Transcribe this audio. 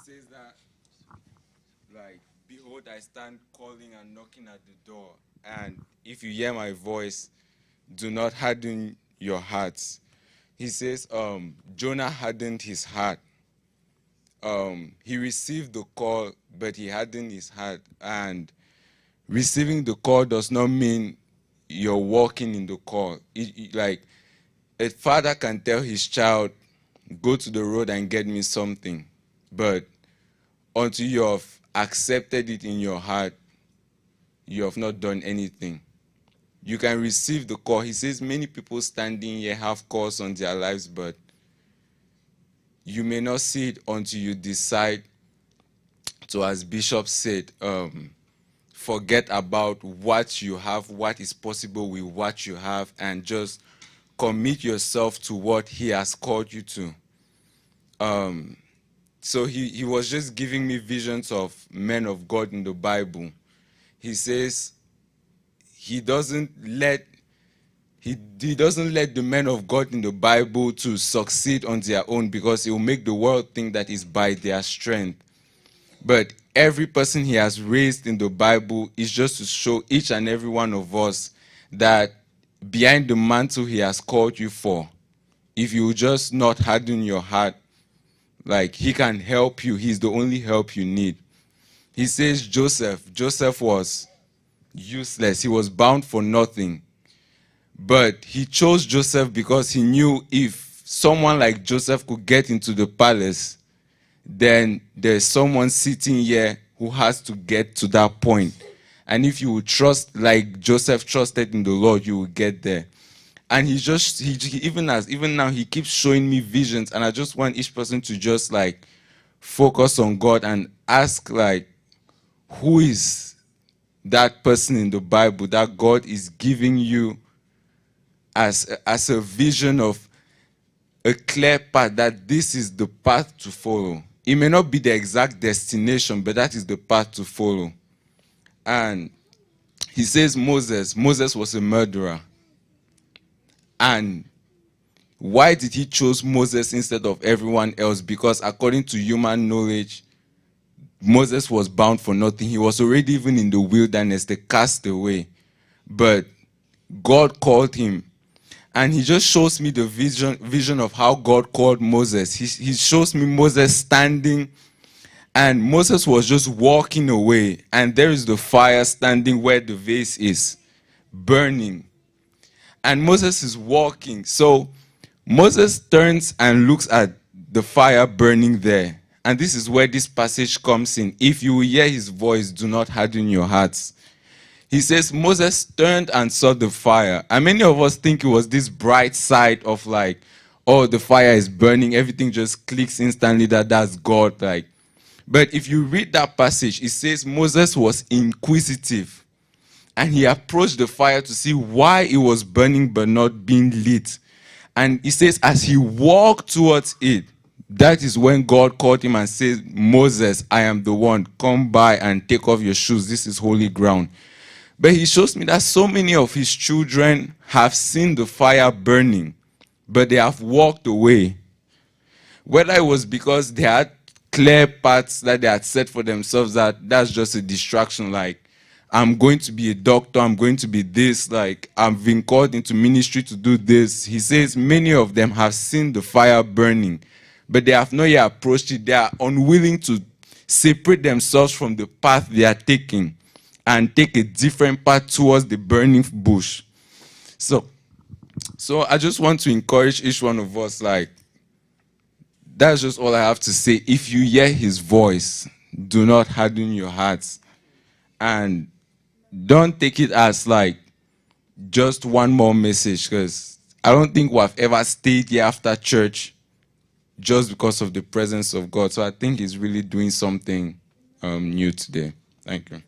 says that, like, behold, I stand calling and knocking at the door. And if you hear my voice, do not harden your hearts. He says, Jonah hardened his heart. He received the call, but he hardened his heart. And receiving the call does not mean you're walking in the call. Like, a father can tell his child, go to the road and get me something. But until you have accepted it in your heart, you have not done anything. You can receive the call. He says many people standing here have calls on their lives, but you may not see it until you decide to, as Bishop said, forget about what you have, what is possible with what you have, and just commit yourself to what he has called you to. So he was just giving me visions of men of God in the Bible. He says he doesn't let the men of God in the Bible to succeed on their own, because it will make the world think that it's by their strength. But every person he has raised in the Bible is just to show each and every one of us that behind the mantle he has called you for, if you just not harden your heart, like, he can help you. He's the only help you need. He says Joseph was useless. He was bound for nothing. But he chose Joseph because he knew if someone like Joseph could get into the palace, then there's someone sitting here who has to get to that point. And if you would trust like Joseph trusted in the Lord, you will get there. And even now, he keeps showing me visions, and I just want each person to just like focus on God and ask, like, who is that person in the Bible that God is giving you as a vision of a clear path, that this is the path to follow. It may not be the exact destination, but that is the path to follow. And he says Moses was a murderer. And why did he choose Moses instead of everyone else? Because according to human knowledge, Moses was bound for nothing. He was already even in the wilderness, the castaway. But God called him. And he just shows me the vision of how God called Moses. He shows me Moses standing, and Moses was just walking away. And there is the fire standing where the vase is, burning. And Moses is walking. So Moses turns and looks at the fire burning there. And this is where this passage comes in. If you hear his voice, do not harden your hearts. He says Moses turned and saw the fire. And many of us think it was this bright side of like, oh, the fire is burning. Everything just clicks instantly that that's God. Like, but if you read that passage, it says Moses was inquisitive. And he approached the fire to see why it was burning but not being lit. And he says as he walked towards it, that is when God called him and said, Moses, I am the one. Come by and take off your shoes. This is holy ground. But he shows me that so many of his children have seen the fire burning, but they have walked away. Whether it was because they had clear paths that they had set for themselves, that's just a distraction, like, I'm going to be a doctor, I'm going to be this, like, I've been called into ministry to do this. He says many of them have seen the fire burning, but they have not yet approached it. They are unwilling to separate themselves from the path they are taking and take a different path towards the burning bush. So I just want to encourage each one of us, like, that's just all I have to say. If you hear his voice, do not harden your hearts. And don't take it as like just one more message, because I don't think we have ever stayed here after church just because of the presence of God. So I think he's really doing something new today. Thank you.